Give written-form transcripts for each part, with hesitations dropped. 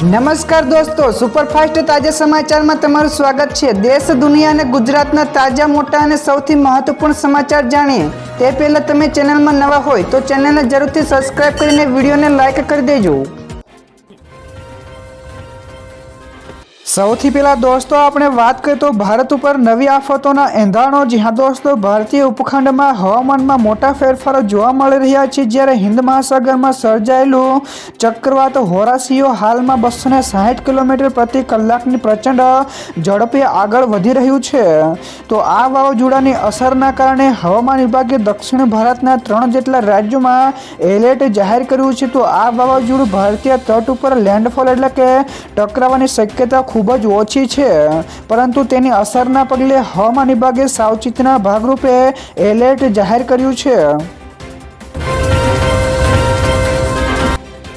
નમસ્કાર દોસ્તો, સુપરફાસ્ટ તાજા સમાચારમાં તમારું સ્વાગત છે। દેશ, દુનિયા અને ગુજરાતના તાજા, મોટા અને સૌથી મહત્વપૂર્ણ સમાચાર જાણીએ તે પહેલા તમે ચેનલમાં નવા હોય તો ચેનલને જરૂરથી સબસ્ક્રાઇબ કરીને વિડીયોને લાઇક કરી દેજો। સૌથી પહેલા દોસ્તો આપણે વાત કરીએ તો ભારત ઉપર નવી આફતોના એંધાણો। જ્યાં દોસ્તો ભારતીય ઉપખંડમાં હવામાનમાં મોટા ફેરફારો જોવા મળી રહ્યા છે। જ્યારે હિન્દ મહાસાગરમાં સર્જાયેલું ચક્રવાત હોરાશિયો હાલમાં 260 કિલોમીટર પ્રતિ કલાકની પ્રચંડ ઝડપે આગળ વધી રહ્યું છે। તો આ વાવાઝોડાની અસરના કારણે હવામાન વિભાગે દક્ષિણ ભારતના 3 જેટલા રાજ્યોમાં એલર્ટ જાહેર કર્યું છે। તો આ વાવાઝોડું ભારતીય તટ ઉપર લેન્ડફોલ એટલે કે ટકરાવવાની શક્યતા ખૂબ જ ઓછી છે, પરંતુ તેની અસરના પગલે હવામાન વિભાગે સાવચેતીના ભાગરૂપે એલર્ટ જાહેર કર્યું છે।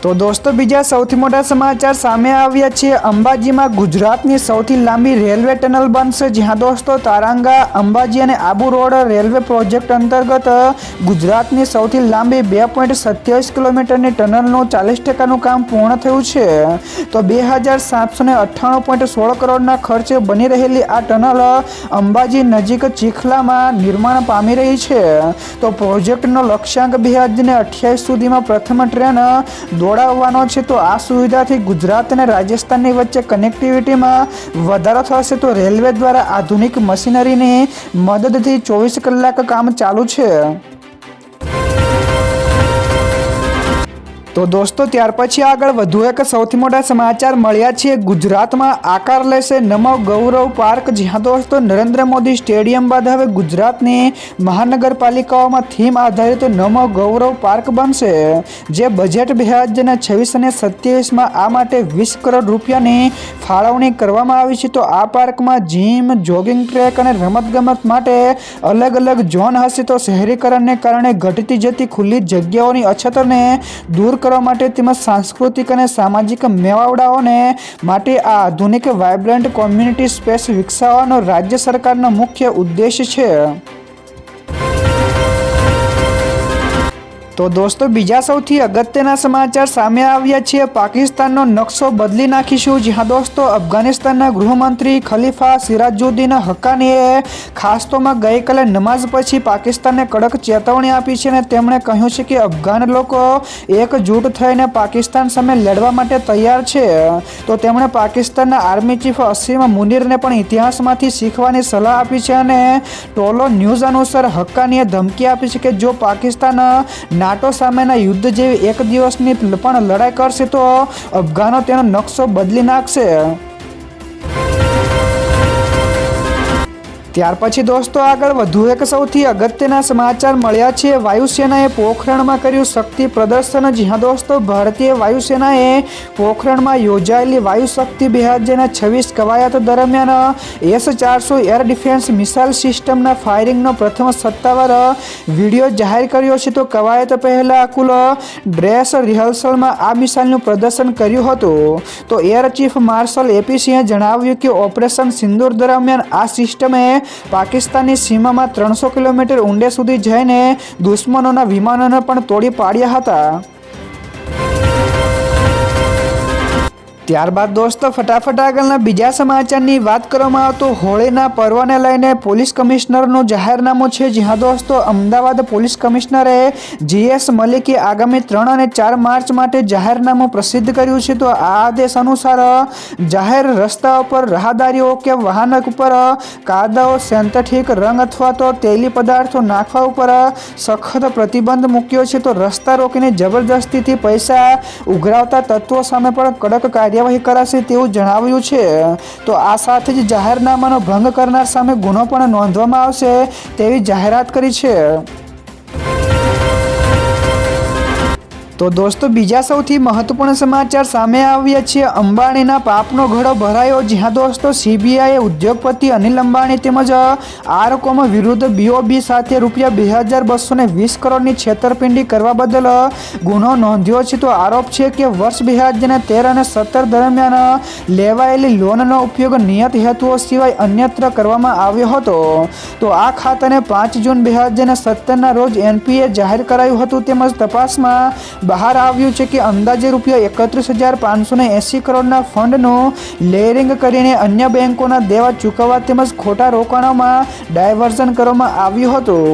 તો દોસ્તો બીજા સૌથી મોટા સમાચાર સામે આવ્યા છે। અંબાજીમાં ગુજરાતની સૌથી લાંબી રેલવે ટનલ બનશે। જ્યાં દોસ્તો તારંગા, અંબાજી અને આબુ રોડ રેલવે પ્રોજેક્ટ અંતર્ગત ગુજરાતની સૌથી લાંબી 2.27 કિલોમીટરની ટનલનું 40% કામ પૂર્ણ થયું છે। તો 2798.16 કરોડના ખર્ચે બની રહેલી આ ટનલ અંબાજી નજીક ચીખલામાં નિર્માણ પામી રહી છે। તો પ્રોજેક્ટનો લક્ષ્યાંક 2028 સુધીમાં પ્રથમ ટ્રેન દોડાવવાનો છે। તો આ સુવિધાથી ગુજરાત અને રાજસ્થાનની વચ્ચે કનેક્ટિવિટીમાં વધારો થશે। તો રેલવે દ્વારા આધુનિક મશીનરીની મદદથી 24 કલાક કામ ચાલુ છે। તો દોસ્તો ત્યાર પછી આગળ વધુ એક સૌથી મોટા સમાચાર મળ્યા છે। ગુજરાતમાં આકાર લેશે નમો ગૌરવ પાર્ક। જ્યાં દોસ્તો નરેન્દ્ર મોદી સ્ટેડિયમ બાદ હવે ગુજરાતની મહાનગરપાલિકાઓમાં થીમ આધારિત નમો ગૌરવ પાર્ક બનશે, જે બજેટ 2026 અને 27માં આ માટે 20 કરોડ રૂપિયાની ફાળવણી કરવામાં આવી છે। તો આ પાર્કમાં જીમ, જોગિંગ ટ્રેક અને રમતગમત માટે અલગ અલગ ઝોન હશે। તો શહેરીકરણને કારણે ઘટતી જતી ખુલ્લી જગ્યાઓની અછતને દૂર કરવા માટે તેમજ સાંસ્કૃતિક અને સામાજિક મેળાવડાઓને માટે આ આધુનિક વાઇબ્રન્ટ કોમ્યુનિટી સ્પેસ વિકસાવવાનો રાજ્ય સરકારનો મુખ્ય ઉદ્દેશ છે। તો દોસ્તો બીજા સૌથી અગત્યના સમાચાર સામે આવ્યા છે। પાકિસ્તાનનો નકશો બદલી નાખીશું। જ્યાં દોસ્તો અફઘાનિસ્તાનના ગૃહમંત્રી ખલીફા સિરાજુદ્દીન હક્કાનીએ ખાસતોમાં ગઈકાલે નમાઝ પછી પાકિસ્તાનને કડક ચેતવણી આપી છે અને તેમણે કહ્યું છે કે અફઘાન લોકો એકજૂટ થઈને પાકિસ્તાન સામે લડવા માટે તૈયાર છે। તો તેમણે પાકિસ્તાનના આર્મી ચીફ અસીમ મુનીરને પણ ઇતિહાસમાંથી શીખવાની સલાહ આપી છે અને ટોલો ન્યૂઝ અનુસાર હક્કાનીએ ધમકી આપી છે કે જો પાકિસ્તાન નાટો સામેના યુદ્ધ જેવી એક દિવસની પણ લડાઈ કરશે તો અફઘાનો તેનો નકશો બદલી નાખશે। ત્યાર પછી દોસ્તો આગળ વધુ એક સૌથી અગત્યના સમાચાર મળ્યા છે। વાયુસેનાએ પોખરણમાં કર્યું શક્તિ પ્રદર્શન। જ્યાં દોસ્તો ભારતીય વાયુસેનાએ પોખરણમાં યોજાયેલી વાયુ શક્તિ 2026 કવાયત દરમિયાન S-400 એર ડિફેન્સ મિસાઇલ સિસ્ટમના ફાયરિંગનો પ્રથમ સત્તાવાર વિડીયો જાહેર કર્યો છે। તો કવાયત પહેલા કુલ ડ્રેસ રિહર્સલમાં આ મિસાઇલનું પ્રદર્શન કર્યું હતું। તો એર ચીફ માર્શલ AP સિંહે જણાવ્યું કે ઓપરેશન સિંદૂર દરમિયાન આ સિસ્ટમે પાકિસ્તાનની સીમામાં 300 કિલોમીટર ઊંડે સુધી જઈને દુશ્મનોના વિમાનોને પણ તોડી પાડ્યા હતા। ત્યારબાદ દોસ્તો ફટાફટ આગળના બીજા સમાચારની વાત કરવામાં આવે તો હોળીના પર્વને લઈને પોલીસ કમિશનરનું જાહેરનામું છે। જ્યાં દોસ્તો અમદાવાદ પોલીસ કમિશનરે GS મલિકે આગામી 3 અને 4 માર્ચ માટે જાહેરનામું પ્રસિદ્ધ કર્યું છે। તો આ આદેશ અનુસાર જાહેર રસ્તાઓ પર રાહદારીઓ કે વાહન ઉપર કાદવ, સિન્થેટિક રંગ અથવા તો તેલી પદાર્થો નાખવા ઉપર સખત પ્રતિબંધ મૂક્યો છે। તો રસ્તા રોકીને જબરદસ્તીથી પૈસા ઉઘરાવતા તત્વો સામે પણ કડક કાર્યવાહી કરાશે તેવું જણાવ્યું છે। તો આ સાથે જ જાહેરનામાનો ભંગ કરનાર સામે ગુનો પણ નોંધવામાં આવશે તેવી જાહેરાત કરી છે। તો દોસ્તો બીજા સૌથી મહત્વપૂર્ણ સમાચાર સામે આવ્યા છે। અંબાણીના પાપનો ઘડો ભરાયો। જ્યાં દોસ્તો CBIએ ઉદ્યોગપતિ અનિલ અંબાણી તેમજ આરકોમ વિરુદ્ધ BOB સાથે ₹2220 કરોડની છેતરપિંડી કરવા બદલ ગુનો નોંધ્યો છે। તો આરોપ છે કે વર્ષ 2013 અને 17 દરમિયાન લેવાયેલી લોનનો ઉપયોગ નિયત હેતુઓ સિવાય અન્યત્ર કરવામાં આવ્યો હતો। તો આ ખાતાને 5 જૂન 2017ના રોજ NPA જાહેર કરાયું હતું તેમજ તપાસમાં બહાર આવ્યું છે કે અંદાજે ₹31,580 કરોડના ફંડનું લેયરિંગ કરીને અન્ય બેંકોના દેવા ચૂકવવા તેમજ ખોટા રોકાણોમાં ડાયવર્ઝન કરવામાં આવ્યું હતું.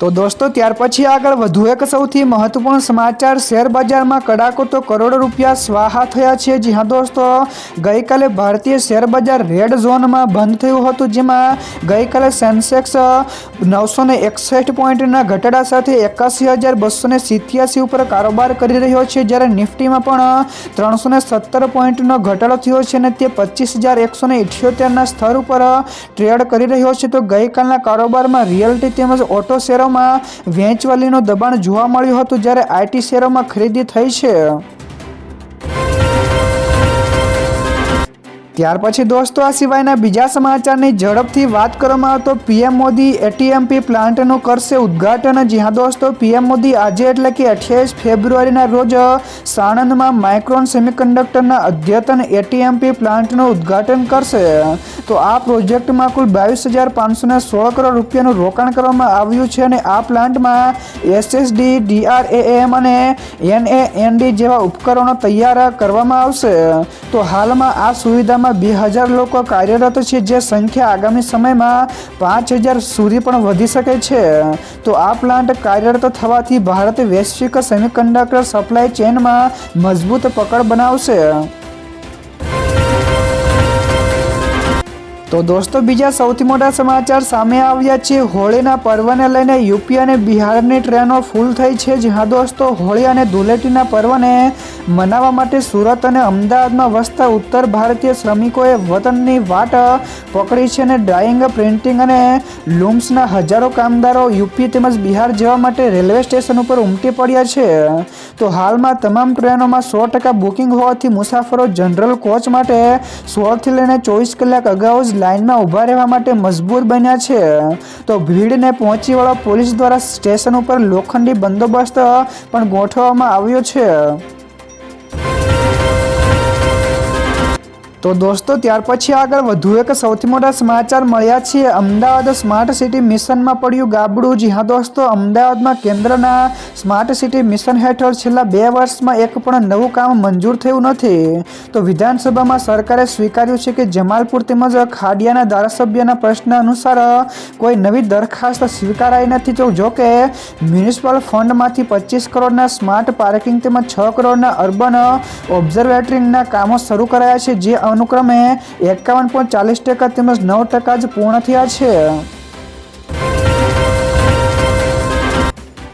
તો દોસ્તો ત્યાર પછી આગળ વધુ એક સૌથી મહત્વપૂર્ણ સમાચાર, શેર બજારમાં કડાકો તો કરોડો રૂપિયા સ્વાહા થયા છે. જી હા દોસ્તો, ગઈકાલે ભારતીય શેર બજાર રેડ ઝોનમાં બંધ થયું હતું, જેમાં ગઈકાલે સેન્સેક્સ 961 પોઈન્ટના ઘટાડા સાથે 81,287 ઉપર કારોબાર કરી રહ્યો છે, જ્યારે નિફ્ટીમાં પણ 317 પોઈન્ટનો ઘટાડો થયો છે અને તે 25,178ના સ્તર ઉપર ટ્રેડ કરી રહ્યો છે. તો ગઈકાલના કારોબારમાં રિયલ્ટી તેમજ ઓટો શેરો વેચવાલીનું દબાણ જોવા મળ્યું હતું, જ્યારે આઈટી શેરોમાં ખરીદી થઈ છે. ત્યાર પછી દોસ્તો આ સિવાયના બીજા સમાચારની ઝડપથી વાત કરવામાં આવે તો પીએમ મોદી એટીએમપી પ્લાન્ટનું કરશે ઉદ્ઘાટન. જી હા દોસ્તો, પીએમ મોદી આજે એટલે કે 28 ફેબ્રુઆરીના રોજ સાણંદમાં માઇક્રોન સેમિકન્ડક્ટરના અદ્યતન એટીએમપી પ્લાન્ટનું ઉદ્ઘાટન કરશે. તો આ પ્રોજેક્ટમાં કુલ 22,516 કરોડ રૂપિયાનું રોકાણ કરવામાં આવ્યું છે અને આ પ્લાન્ટમાં એસએસડી, DRAM અને NAND જેવા ઉપકરણો તૈયાર કરવામાં આવશે. તો હાલમાં આ સુવિધામાં 2,000 લોકો કાર્યરત છે, જે સંખ્યા આગામી સમયમાં 5,000 સુધી પણ વધી શકે છે. તો આ પ્લાન્ટ કાર્યરત થવાથી ભારત વૈશ્વિક સેમિકન્ડક્ટર સપ્લાય ચેઇનમાં મજબૂત પકડ બનાવશે. તો દોસ્તો બીજા સૌથી મોટા સમાચાર સામે આવ્યા છે. હોળીના પર્વને લઈને યુપી અને બિહારની ટ્રેનો ફૂલ થઈ છે. જી હા દોસ્તો, હોળી અને ધૂળેટીના પર્વને મનાવવા માટે સુરત અને અમદાવાદમાં વસતા ઉત્તર ભારતીય શ્રમિકોએ વતનની વાટ પકડી છે અને ડાઇંગ, પ્રિન્ટિંગ અને લૂમ્સના હજારો કામદારો યુપી તેમજ બિહાર જવા માટે રેલવે સ્ટેશન ઉપર ઉમટી પડ્યા છે. તો હાલમાં તમામ ટ્રેનોમાં 100% બુકિંગ હોવાથી મુસાફરો જનરલ કોચ માટે 16 લઈને 24 કલાક અગાઉ જ લાઇનમાં ઊભા રહેવા માટે મજબૂર બન્યા છે. તો ભીડને પહોંચી વળવા પોલીસ દ્વારા સ્ટેશન ઉપર લોખંડી બંદોબસ્ત પણ ગોઠવવામાં આવ્યો છે. તો દોસ્તો ત્યાર પછી આગળ વધુ એક સૌથી મોટા સમાચાર મળ્યા છે. અમદાવાદ સ્માર્ટ સિટી મિશનમાં પડ્યું ગાબડું. જી હા દોસ્તો, અમદાવાદમાં કેન્દ્રના સ્માર્ટ સિટી મિશન હેઠળ છેલ્લા 2 વર્ષમાં એક પણ નવું કામ મંજૂર થયું નથી. તો વિધાનસભામાં સરકારે સ્વીકાર્યું છે કે જમાલપુર તેમજ ખાડિયાના ધારાસભ્યના પ્રશ્ન અનુસાર કોઈ નવી દરખાસ્ત સ્વીકારાઈ નથી. તો જોકે મ્યુનિસિપલ ફંડમાંથી 25 કરોડના સ્માર્ટ પાર્કિંગ તેમજ 6 કરોડના અર્બન ઓબ્ઝર્વેટરીના કામો શરૂ કરાયા છે, જે અનુક્રમે 51.40% તેમજ 9% જ પૂર્ણ થયા છે.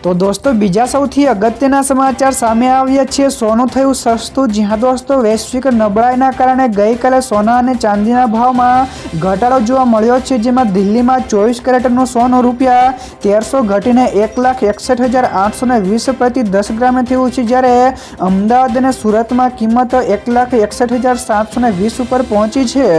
તો દોસ્તો બીજા સૌથી અગત્યના સમાચાર સામે આવ્યા છે. સોનું થયું સસ્તું. જી હા દોસ્તો, વૈશ્વિક નબળાઈના કારણે ગઈકાલે સોના અને ચાંદીના ભાવમાં ઘટાડો જોવા મળ્યો છે, જેમાં દિલ્હીમાં 24 કેરેટનું સોનું ₹1,300 ઘટીને 1,61,820 પ્રતિ 10 ગ્રામે થયું છે, જ્યારે અમદાવાદ અને સુરતમાં કિંમત 1,61,720 ઉપર પહોંચી છે.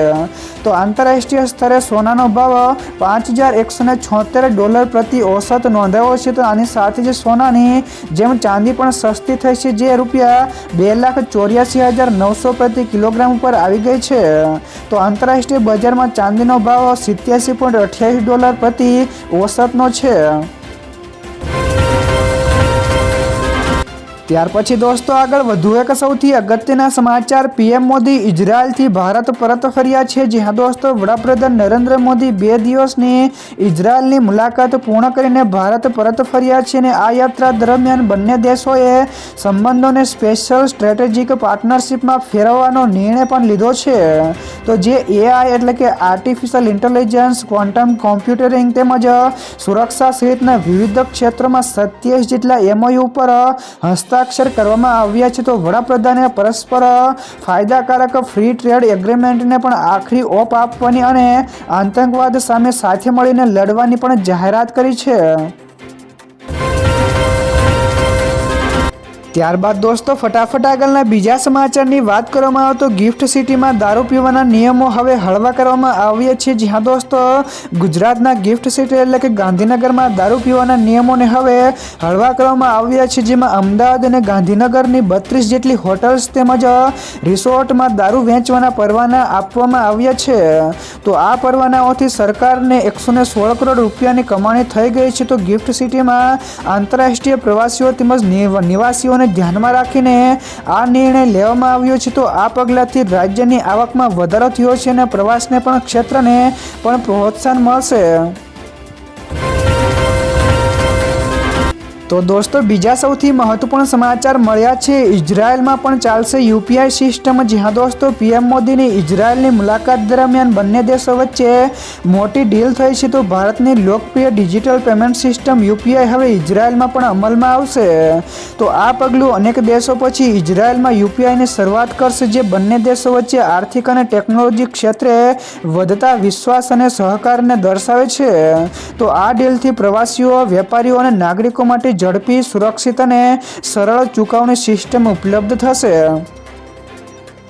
તો આંતરરાષ્ટ્રીય સ્તરે સોનાનો ભાવ $5,176 પ્રતિ ઓસત નોંધાયો છે. તો આની સાથે જે સોનાની જેમ ચાંદી પણ સસ્તી થઈ છે, જે ₹2,84,900 પ્રતિ કિલોગ્રામ ઉપર આવી ગઈ છે. તો આંતરરાષ્ટ્રીય બજારમાં ચાંદીનો ભાવ $87.28 પ્રતિ ઓસતનો છે. ત્યાર પછી દોસ્તો આગળ વધુ એક સૌથી અગત્યના સમાચાર, પીએમ મોદી ઇઝરાયલથી ભારત પરત ફર્યા છે. જી હા દોસ્તો, વડાપ્રધાન નરેન્દ્ર મોદી 2 દિવસની ઇઝરાયલની મુલાકાત પૂર્ણ કરીને ભારત પરત ફર્યા છે અને આ યાત્રા દરમિયાન બંને દેશોએ સંબંધોને સ્પેશિયલ સ્ટ્રેટેજિક પાર્ટનરશિપમાં ફેરવવાનો નિર્ણય પણ લીધો છે. તો જે AI એટલે કે આર્ટિફિશિયલ ઇન્ટેલિજન્સ, ક્વોન્ટમ કોમ્પ્યુટરિંગ તેમજ સુરક્ષા સહિતના વિવિધ ક્ષેત્રોમાં 27 જેટલા MOU ઉપર હસ્તાક્ષર કરવામાં આવ્યા છે. તો વડાપ્રધાને પરસ્પર ફાયદાકારક ફ્રી ટ્રેડ એગ્રીમેન્ટને પણ આખરી ઓપ આપવાની અને આતંકવાદ સામે સાથે મળીને લડવાની પણ જાહેરાત કરી છે. ત્યારબાદ દોસ્તો ફટાફટ આગળના બીજા સમાચારની વાત કરવામાં આવે તો ગિફ્ટ સિટીમાં દારૂ પીવાના નિયમો હવે હળવા કરવામાં આવ્યા છે. જ્યાં દોસ્તો ગુજરાતના ગિફ્ટ સિટી એટલે કે ગાંધીનગરમાં દારૂ પીવાના નિયમોને હવે હળવા કરવામાં આવ્યા છે. જેમાં અમદાવાદ અને ગાંધીનગરની 32 જેટલી હોટલ્સ તેમજ રિસોર્ટમાં દારૂ વેચવાના પરવાના આપવામાં આવ્યા છે. તો આ પરવાનાઓથી સરકારને 116 કરોડ રૂપિયાની કમાણી થઈ ગઈ છે. તો ગિફ્ટ સિટીમાં આંતરરાષ્ટ્રીય પ્રવાસીઓ તેમજ નિવાસીઓને ધ્યાનમાં રાખીને આ નિર્ણય લેવામાં આવ્યો છે. તો આ પગલાંથી રાજ્યની આવકમાં વધારો થયો છે અને પ્રવાસને પણ ક્ષેત્રને પણ પ્રોત્સાહન મળશે. તો દોસ્તો બીજા સૌથી મહત્વપૂર્ણ સમાચાર મળ્યા છે. ઇઝરાયલમાં પણ ચાલશે યુપીઆઈ સિસ્ટમ. જ્યાં દોસ્તો પીએમ મોદીની ઇઝરાયલની મુલાકાત દરમિયાન બંને દેશો વચ્ચે મોટી ડીલ થઈ છે. તો ભારતની લોકપ્રિય ડિજિટલ પેમેન્ટ સિસ્ટમ યુપીઆઈ હવે ઇઝરાયલમાં પણ અમલમાં આવશે. તો આ પગલું અનેક દેશો પછી ઇઝરાયલમાં યુપીઆઈની શરૂઆત કરશે, જે બંને દેશો વચ્ચે આર્થિક અને ટેકનોલોજી ક્ષેત્રે વધતા વિશ્વાસ અને સહકારને દર્શાવે છે. તો આ ડીલથી પ્રવાસીઓ, વેપારીઓ અને નાગરિકો માટે ઝડપી, સુરક્ષિત અને સરળ ચૂકવણી સિસ્ટમ ઉપલબ્ધ થશે.